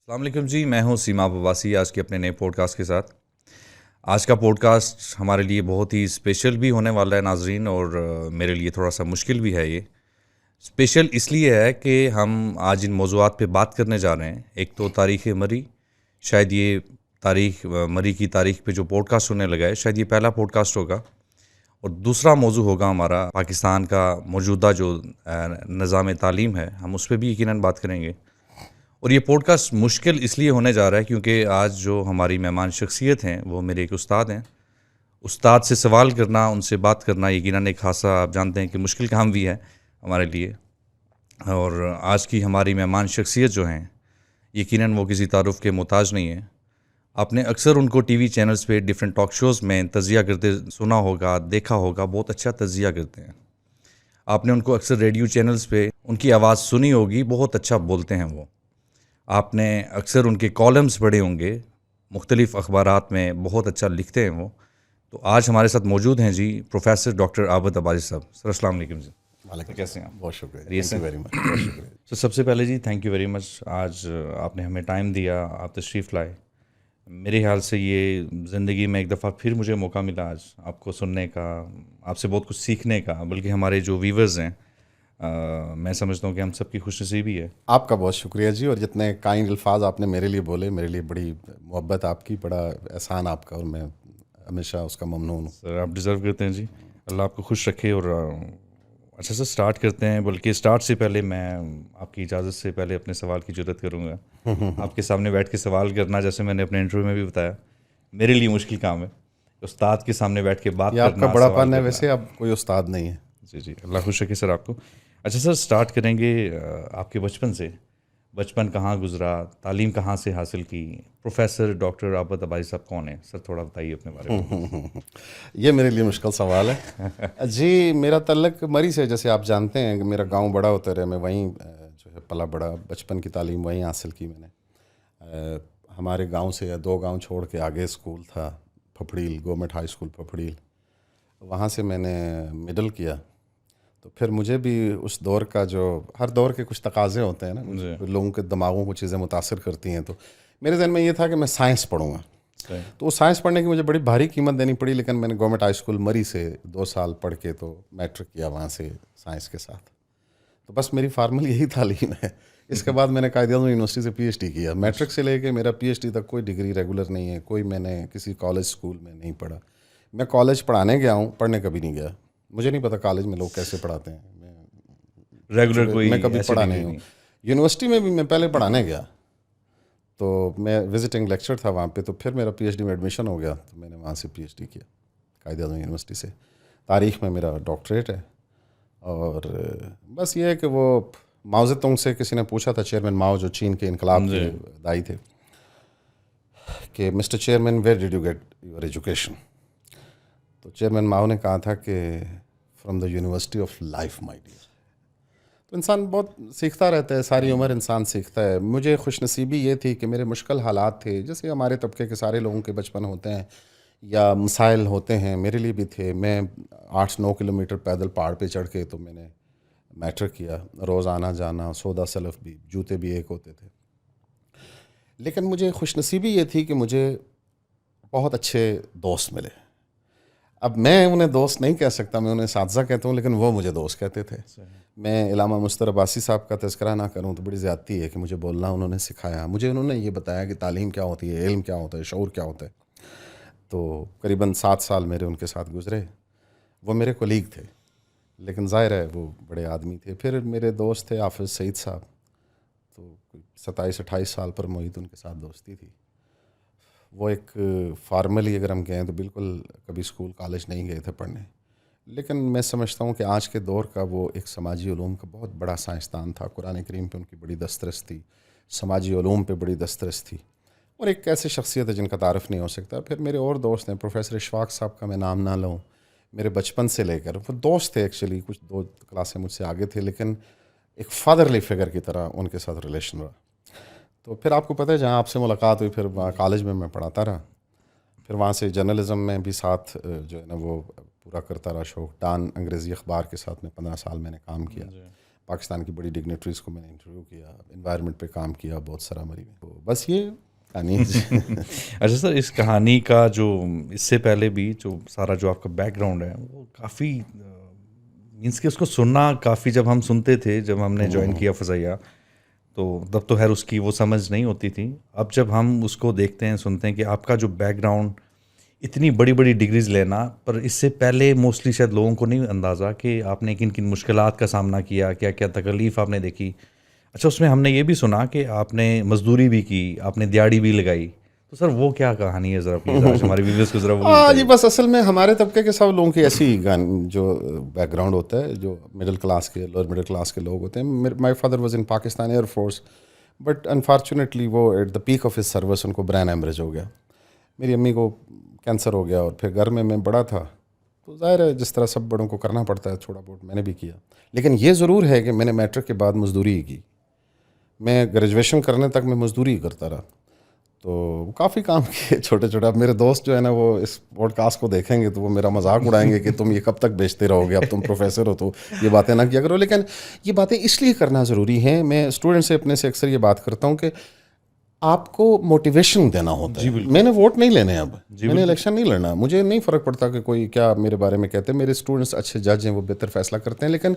السلام علیکم جی، میں ہوں سیما عباسی آج کے اپنے نئے پوڈ کاسٹ کے ساتھ۔ آج کا پوڈ کاسٹ ہمارے لیے بہت ہی اسپیشل بھی ہونے والا ہے ناظرین، اور میرے لیے تھوڑا سا مشکل بھی ہے۔ یہ اسپیشل اس لیے ہے کہ ہم آج ان موضوعات پہ بات کرنے جا رہے ہیں۔ ایک تو تاریخ مری، شاید یہ تاریخ مری کی تاریخ پہ جو پوڈ کاسٹ ہونے لگا ہے، شاید یہ پہلا پوڈ کاسٹ ہوگا۔ اور دوسرا موضوع ہوگا ہمارا پاکستان کا موجودہ جو نظام تعلیم ہے، ہم اس پہ بھی یقیناً بات کریں گے۔ اور یہ پوڈ کاسٹ مشکل اس لیے ہونے جا رہا ہے کیونکہ آج جو ہماری مہمان شخصیت ہیں وہ میرے ایک استاد ہیں۔ استاد سے سوال کرنا، ان سے بات کرنا یقیناً ایک خاصا آپ جانتے ہیں کہ مشکل کام بھی ہے ہمارے لیے۔ اور آج کی ہماری مہمان شخصیت جو ہیں یقیناً وہ کسی تعارف کے محتاج نہیں ہیں۔ آپ نے اکثر ان کو ٹی وی چینلز پہ ڈیفرنٹ ٹاک شوز میں تجزیہ کرتے سنا ہوگا، دیکھا ہوگا، بہت اچھا تجزیہ کرتے ہیں۔ آپ نے ان کو اکثر ریڈیو چینلز پہ ان کی آواز سنی ہوگی، بہت اچھا بولتے ہیں وہ۔ آپ نے اکثر ان کے کالمز پڑھے ہوں گے، مختلف اخبارات میں بہت اچھا لکھتے ہیں وہ۔ تو آج ہمارے ساتھ موجود ہیں جی پروفیسر ڈاکٹر عابد عباسی صاحب۔ سر السلام علیکم جی۔ کیسے ہیں آپ؟ بہت شکریہ، تھینک یو ویری مچ، بہت شکریہ۔ تو سب سے پہلے جی تھینک یو ویری مچ، آج آپ نے ہمیں ٹائم دیا، آپ تشریف لائے۔ میرے خیال سے یہ زندگی میں ایک دفعہ پھر مجھے موقع ملا آج آپ کو سننے کا، آپ سے بہت کچھ سیکھنے کا، بلکہ ہمارے جو ویورز ہیں میں سمجھتا ہوں کہ ہم سب کی خوش نصیبی ہے۔ آپ کا بہت شکریہ جی، اور جتنے کائنڈ الفاظ آپ نے میرے لیے بولے، میرے لیے بڑی محبت آپ کی، بڑا احسان آپ کا، اور میں ہمیشہ اس کا ممنون ہوں۔ سر آپ ڈیزرو کرتے ہیں جی، اللہ آپ کو خوش رکھے۔ اور اچھا سر سٹارٹ کرتے ہیں، بلکہ سٹارٹ سے پہلے میں آپ کی اجازت سے پہلے اپنے سوال کی جرات کروں گا۔ آپ کے سامنے بیٹھ کے سوال کرنا، جیسے میں نے اپنے انٹرویو میں بھی بتایا، میرے لیے مشکل کام ہے۔ استاد کے سامنے بیٹھ کے بات یہ کرنا، آپ کا بڑا سوال پن ہے، کرنا۔ ویسے اب کوئی استاد نہیں ہے۔ جی جی، اللہ خوش رکھے سر آپ کو۔ اچھا سر سٹارٹ کریں گے آپ کے بچپن سے۔ بچپن کہاں گزرا، تعلیم کہاں سے حاصل کی؟ پروفیسر ڈاکٹر عابد عباسی صاحب کون ہیں سر؟ تھوڑا بتائیے اپنے بارے میں۔ یہ میرے لیے مشکل سوال ہے جی۔ میرا تعلق مری سے، جیسے آپ جانتے ہیں کہ میرا گاؤں بڑا ہوتا رہا، میں وہیں جو ہے پلا بڑا، بچپن کی تعلیم وہیں حاصل کی میں نے۔ ہمارے گاؤں سے 2 گاؤں چھوڑ کے آگے اسکول تھا، پھپڑیل گورنمنٹ ہائی اسکول پھپڑیل، وہاں سے میں نے مڈل کیا۔ تو پھر مجھے بھی اس دور کا، جو ہر دور کے کچھ تقاضے ہوتے ہیں نا، لوگوں کے دماغوں کو چیزیں متاثر کرتی ہیں، تو میرے ذہن میں یہ تھا کہ میں سائنس پڑھوں گا۔ تو وہ سائنس پڑھنے کی مجھے بڑی بھاری قیمت دینی پڑی، لیکن میں نے گورنمنٹ ہائی اسکول مری سے 2 سال پڑھ کے تو میٹرک کیا وہاں سے سائنس کے ساتھ۔ تو بس میری فارمل یہی تعلیم ہے۔ اس کے بعد میں نے قائد اعظم یونیورسٹی سے پی ایچ ڈی کیا۔ میٹرک سے لے کے میرا پی ایچ ڈی تک کوئی ڈگری ریگولر نہیں ہے، کوئی میں نے کسی کالج اسکول میں نہیں پڑھا۔ میں کالج پڑھانے گیا ہوں، پڑھنے کبھی نہیں گیا۔ مجھے نہیں پتا کالج میں لوگ کیسے پڑھاتے ہیں، ریگولر کوئی میں کبھی پڑھا نہیں ہوں۔ یونیورسٹی میں بھی میں پہلے پڑھانے گیا، تو میں وزٹنگ لیکچر تھا وہاں پہ، تو پھر میرا پی ایچ ڈی میں ایڈمیشن ہو گیا، تو میں نے وہاں سے پی ایچ ڈی کیا قائد اعظم یونیورسٹی سے۔ تاریخ میں میرا ڈاکٹریٹ ہے۔ اور بس یہ ہے کہ وہ ماؤ زیدونگ سے کسی نے پوچھا تھا، چیئرمین ماؤ جو چین کے انقلاب کے دائی تھے، کہ mister chairman where did you get your education? تو چیئرمین ماؤ نے کہا تھا کہ from the university of life my dear. تو انسان بہت سیکھتا رہتا ہے، ساری عمر انسان سیکھتا ہے۔ مجھے خوش نصیبی یہ تھی کہ میرے مشکل حالات تھے، جیسے ہمارے طبقے کے سارے لوگوں کے بچپن ہوتے ہیں یا مسائل ہوتے ہیں، میرے لیے بھی تھے۔ میں 8-9 کلومیٹر پیدل پہاڑ پہ چڑھ کے تو میں نے میٹرک کیا، روز آنا جانا، سودا سلف بھی، جوتے بھی ایک ہوتے تھے۔ لیکن مجھے خوش نصیبی یہ تھی کہ مجھے بہت اچھے دوست ملے۔ اب میں انہیں دوست نہیں کہہ سکتا، میں انہیں اساتذہ کہتا ہوں، لیکن وہ مجھے دوست کہتے تھے۔ میں علامہ مصطفی عباسی صاحب کا تذکرہ نہ کروں تو بڑی زیادتی ہے کہ مجھے بولنا انہوں نے سکھایا، مجھے انہوں نے یہ بتایا کہ تعلیم کیا ہوتی ہے، علم کیا ہوتا ہے، شعور کیا ہوتا ہے۔ تو قریباً 7 سال میرے ان کے ساتھ گزرے۔ وہ میرے کولیگ تھے، لیکن ظاہر ہے وہ بڑے آدمی تھے۔ پھر میرے دوست تھے حافظ سعید صاحب، تو 27-28 سال پر محیط ان کے ساتھ دوستی تھی۔ وہ ایک فارملی اگر ہم کہیں تو بالکل کبھی اسکول کالج نہیں گئے تھے پڑھنے، لیکن میں سمجھتا ہوں کہ آج کے دور کا وہ ایک سماجی علوم کا بہت بڑا سائنسدان تھا۔ قرآن کریم پہ ان کی بڑی دسترس تھی، سماجی علوم پہ بڑی دسترس تھی، اور ایک ایسی شخصیت ہے جن کا تعارف نہیں ہو سکتا۔ پھر میرے اور دوست ہیں، پروفیسر اشفاق صاحب کا میں نام نہ لوں، میرے بچپن سے لے کر وہ دوست تھے، ایکچولی کچھ 2 کلاسیں مجھ سے آگے تھے، لیکن ایک فادرلی فگر کی طرح ان کے ساتھ ریلیشن رہا۔ تو پھر آپ کو پتہ ہے جہاں آپ سے ملاقات ہوئی، پھر وہاں کالج میں پڑھاتا رہا، پھر وہاں سے جرنلزم میں بھی ساتھ جو ہے نا وہ پورا کرتا رہا شوق۔ ڈان انگریزی اخبار کے ساتھ میں 15 سال میں نے کام کیا۔ پاکستان کی بڑی ڈگنیٹریز کو میں نے انٹرویو کیا, انوائرمنٹ پہ کام کیا بہت سارا مری میں. تو بس یہ کہانی. اچھا سر, اس کہانی کا جو اس سے پہلے بھی جو سارا جو آپ کا بیک گراؤنڈ ہے وہ کافی مینس کہ اس کو سننا کافی, جب ہم سنتے تھے جب ہم نے جوائن کیا فضائیہ تو تب تو خیر اس کی وہ سمجھ نہیں ہوتی تھی. اب جب ہم اس کو دیکھتے ہیں سنتے ہیں کہ آپ کا جو بیک گراؤنڈ اتنی بڑی بڑی ڈگریز لینا, پر اس سے پہلے موسٹلی شاید لوگوں کو نہیں اندازہ کہ آپ نے کن کن مشکلات کا سامنا کیا, کیا کیا تکلیف آپ نے دیکھی. اچھا, اس میں ہم نے یہ بھی سنا کہ آپ نے مزدوری بھی کی, آپ نے دیہڑی بھی لگائی, تو سر وہ کیا کہانی ہے ذرا پلیز آج ہمارے ویورز کو ذرا وہ ہاں جی, بس اصل میں ہمارے طبقے کے سب لوگوں کی ایسی جو بیک گراؤنڈ ہوتا ہے, جو مڈل کلاس کے لوور مڈل کلاس کے لوگ ہوتے ہیں. My father was in Pakistan air force, but unfortunately وہ at the peak of his service ان کو برین ایمریج ہو گیا. میری امی کو کینسر ہو گیا, اور پھر گھر میں بڑا تھا, تو ظاہر ہے جس طرح سب بڑوں کو کرنا پڑتا ہے تھوڑا بہت میں نے بھی کیا. لیکن یہ ضرور ہے کہ میں نے میٹرک کے بعد مزدوری ہی کی. میں گریجویشن کرنے تک میں مزدوری ہی کرتا رہا, تو کافی کام کیے چھوٹے چھوٹے. اب میرے دوست جو ہے نا وہ اس پوڈ کاسٹ کو دیکھیں گے تو وہ میرا مذاق اڑائیں گے کہ تم یہ کب تک بیچتے رہو گے, اب تم پروفیسر ہو تو یہ باتیں نہ کیا کرو. لیکن یہ باتیں اس لیے کرنا ضروری ہیں. میں اسٹوڈنٹ سے اپنے سے اکثر یہ بات کرتا ہوں کہ آپ کو موٹیویشن دینا ہوتا ہے. میں نے ووٹ نہیں لینے, اب میں نے الیکشن نہیں لڑنا, مجھے نہیں فرق پڑتا کہ کوئی کیا میرے بارے میں کہتے ہیں. میرے اسٹوڈنٹس اچھے جج ہیں, وہ بہتر فیصلہ کرتے ہیں. لیکن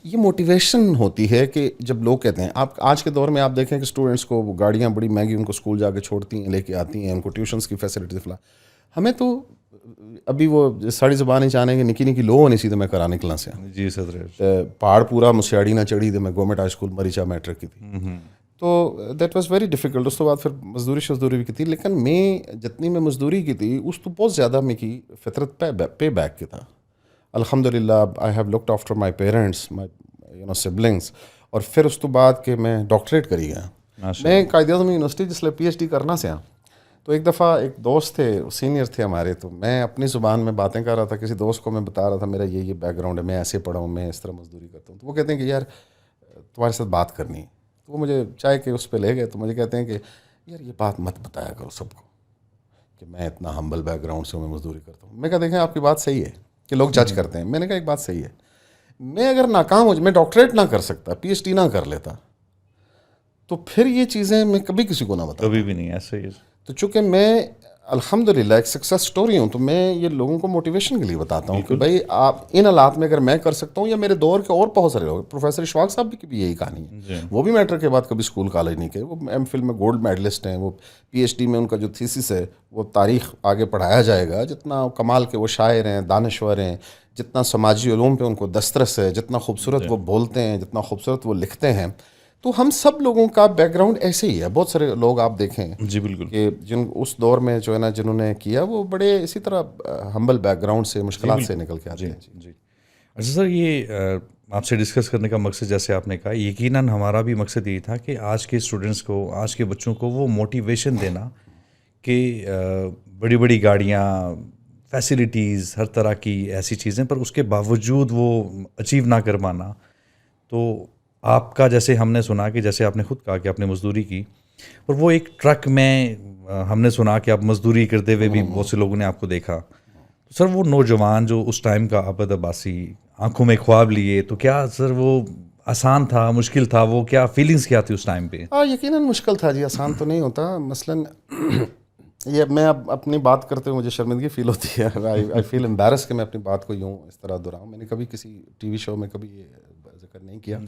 یہ موٹیویشن ہوتی ہے کہ جب لوگ کہتے ہیں, آپ آج کے دور میں آپ دیکھیں کہ اسٹوڈنٹس کو گاڑیاں بڑی مہنگی ان کو اسکول جا کے چھوڑتی ہیں, لے کے آتی ہیں, ان کو ٹیوشنس کی فیسلٹیز فلاں. ہمیں تو ابھی وہ ساڑی زبان ہی چاہنے کہ نکی نکی لو ہونی سی تو میں کرا نکلا سے. جی سر, پہاڑ پورا مسیاڑی نہ چڑھی تو میں گورنمنٹ ہائی اسکول مریچا میٹرک کی تھی. تو دیٹ واز ویری ڈیفیکلٹ. اس کے بعد پھر مزدوری بھی کی تھی. لیکن میں جتنی میں مزدوری کی تھی اس تو بہت زیادہ میں کی فطرت پے بیک کی تھا. الحمد للہ I have looked after my parents, my siblings. اور پھر اس تو بعد کہ میں ڈاکٹریٹ کری گیا. میں قائد اعظم یونیورسٹی جس لئے پی ایچ ڈی کرنا سے ہاں, تو ایک دفعہ ایک دوست تھے, سینئر تھے ہمارے, تو میں اپنی زبان میں باتیں کر رہا تھا, کسی دوست کو میں بتا رہا تھا میرا یہ بیک گراؤنڈ ہے, میں ایسے پڑھا ہوں, میں اس طرح مزدوری کرتا ہوں. تو وہ کہتے ہیں کہ یار تمہارے ساتھ بات کرنی ہے. تو وہ مجھے چائے کے اس پہ لے گئے, تو مجھے کہتے ہیں کہ یار یہ بات مت بتایا کرو سب کو کہ میں اتنا ہمبل بیک گراؤنڈ سے میں مزدوری کرتا ہوں. میں کہا دیکھیں آپ کی بات صحیح ہے کہ لوگ جج کرتے ہیں. میں نے کہا ایک بات صحیح ہے, میں اگر ناکام ہو میں ڈاکٹریٹ نہ کر سکتا, پی ایچ ڈی نہ کر لیتا, تو پھر یہ چیزیں میں کبھی کسی کو نہ بتا, کبھی بھی نہیں ایسا ہی. تو چونکہ میں الحمد للہ ایک سکسیس اسٹوری ہوں, تو میں یہ لوگوں کو موٹیویشن کے لیے بتاتا ہوں کہ بھائی آپ ان حالات میں اگر میں کر سکتا ہوں, یا میرے دور کے اور بہت سارے لوگ, پروفیسر اشفاق صاحب کی بھی یہی کہانی ہے. وہ بھی میٹرک کے بعد کبھی اسکول کالج نہیں گئے, وہ ایم فل میں گولڈ میڈلسٹ ہیں, وہ پی ایچ ڈی میں ان کا جو تھیسس ہے وہ تاریخ آگے پڑھایا جائے گا. جتنا کمال کے وہ شاعر ہیں, دانشور ہیں, جتنا سماجی علوم پہ ان کو دسترس ہے, جتنا خوبصورت وہ بولتے ہیں, جتنا خوبصورت وہ لکھتے ہیں. تو ہم سب لوگوں کا بیک گراؤنڈ ایسے ہی ہے. بہت سارے لوگ آپ دیکھیں جی بالکل کہ جن اس دور میں جو ہے نا جنہوں نے کیا وہ بڑے اسی طرح ہمبل بیک گراؤنڈ سے مشکلات سے نکل کے آتے ہیں. جی اچھا سر, یہ آپ سے ڈسکس کرنے کا مقصد جیسے آپ نے کہا, یقیناً ہمارا بھی مقصد یہی تھا کہ آج کے اسٹوڈنٹس کو, آج کے بچوں کو وہ موٹیویشن دینا کہ بڑی بڑی گاڑیاں, فیسلٹیز, ہر طرح کی ایسی چیزیں, پر اس کے باوجود وہ اچیو نہ کر پانا. تو آپ کا جیسے ہم نے سنا کہ جیسے آپ نے خود کہا کہ آپ نے مزدوری کی, اور وہ ایک ٹرک میں ہم نے سنا کہ آپ مزدوری کرتے ہوئے بھی بہت سے لوگوں نے آپ کو دیکھا. تو سر وہ نوجوان جو اس ٹائم کا عابد عباسی آنکھوں میں خواب لیے, تو کیا سر وہ آسان تھا, مشکل تھا, وہ کیا فیلنگس کیا تھی اس ٹائم پہ؟ یقیناً مشکل تھا جی, آسان تو نہیں ہوتا. مثلاً یہ میں اب اپنی بات کرتے ہوئے مجھے شرمندگی فیل ہوتی ہے. آئی فیل امبیرس کہ میں اپنی بات کو یوں اس طرح دہراؤں. میں نے کبھی کسی ٹی وی شو میں کبھی یہ ذکر نہیں کیا.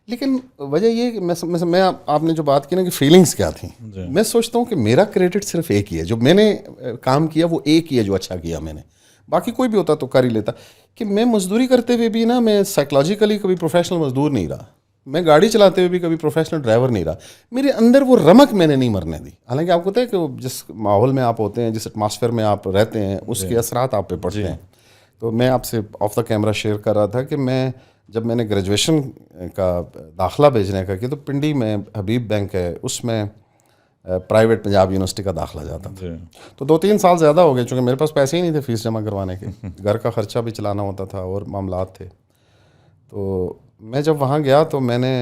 لیکن وجہ یہ کہ میں آپ نے جو بات کی نا کہ فیلنگس کیا تھیں, میں سوچتا ہوں کہ میرا کریڈٹ صرف ایک ہی ہے. جو میں نے کام کیا وہ ایک ہی ہے جو اچھا کیا میں نے. باقی کوئی بھی ہوتا تو کر ہی لیتا. کہ میں مزدوری کرتے ہوئے بھی نا میں سائیکلوجیکلی کبھی پروفیشنل مزدور نہیں رہا. میں گاڑی چلاتے ہوئے بھی کبھی پروفیشنل ڈرائیور نہیں رہا. میرے اندر وہ رمق میں نے نہیں مرنے دی. حالانکہ آپ کو پتہ ہے کہ جس ماحول میں آپ ہوتے ہیں, جس ایٹماسفیئر میں آپ رہتے ہیں, اس کے اثرات آپ پہ پڑتے ہیں. تو میں آپ سے آف دا کیمرہ شیئر کر رہا تھا کہ جب میں نے گریجویشن کا داخلہ بھیجنے کا کیا, تو پنڈی میں حبیب بینک ہے, اس میں پرائیویٹ پنجاب یونیورسٹی کا داخلہ جاتا تھا. تو 2-3 سال زیادہ ہو گئے, چونکہ میرے پاس پیسے ہی نہیں تھے فیس جمع کروانے کے, گھر کا خرچہ بھی چلانا ہوتا تھا اور معاملات تھے. تو میں جب وہاں گیا تو میں نے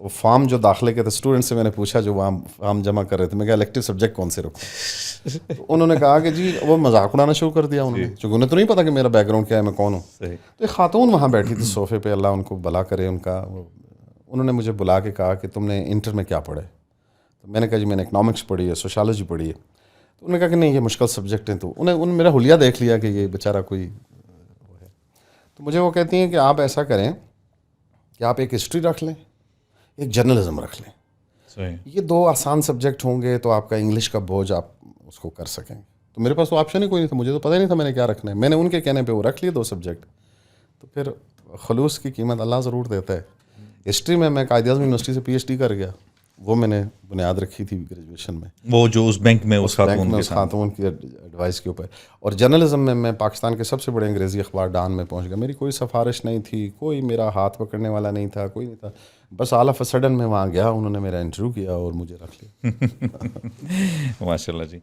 وہ فارم جو داخلے کے تھے اسٹوڈنٹ سے میں نے پوچھا جو وہاں فارم جمع کر رہے تھے، میں کہا الیکٹیو سبجیکٹ کون سے رکھوں؟ تو انہوں نے کہا کہ جی وہ مذاق اڑانا شروع کر دیا انہوں نے، چونکہ انہیں تو نہیں پتا کہ میرا بیک گراؤنڈ کیا ہے، میں کون ہوں. تو ایک خاتون وہاں بیٹھی تھی صوفے پہ، اللہ ان کو بھلا کرے ان کا، انہوں نے مجھے بلا کے کہا کہ تم نے انٹر میں کیا پڑھا ہے؟ تو میں نے کہا جی میں نے اکنامکس پڑھی ہے، سوشالوجی پڑھی ہے. تو انہوں نے کہا کہ نہیں یہ مشکل سبجیکٹ ہیں. تو انہوں نے میرا حلیہ دیکھ لیا کہ یہ بیچارہ کوئی وہ ہے. تو مجھے وہ کہتی ہیں کہ آپ ایسا کریں کہ آپ ایک ہسٹری رکھ لیں، ایک جرنلزم رکھ لیں. یہ 2 آسان سبجیکٹ ہوں گے تو آپ کا انگلش کا بوجھ آپ اس کو کر سکیں. تو میرے پاس تو آپشن ہی کوئی نہیں تھا، مجھے تو پتہ ہی نہیں تھا میں نے کیا رکھنا ہے. میں نے ان کے کہنے پہ وہ رکھ لیے 2 سبجیکٹ. تو پھر خلوص کی قیمت اللہ ضرور دیتا ہے. ہسٹری میں قائد اعظم یونیورسٹی سے پی ایچ ڈی کر گیا، وہ میں نے بنیاد رکھی تھی گریجویشن میں، وہ جو اس بینک میں اس خاتون کی ایڈوائس کے اوپر. اور جرنلزم میں پاکستان کے سب سے بڑے انگریزی اخبار ڈان میں پہنچ گیا. میری کوئی سفارش نہیں تھی، کوئی میرا ہاتھ پکڑنے والا نہیں تھا، کوئی نہیں تھا. بس آل آف اے سڈن میں وہاں گیا، انہوں نے میرا انٹرویو کیا اور مجھے رکھ لیا. ماشاء اللہ جی.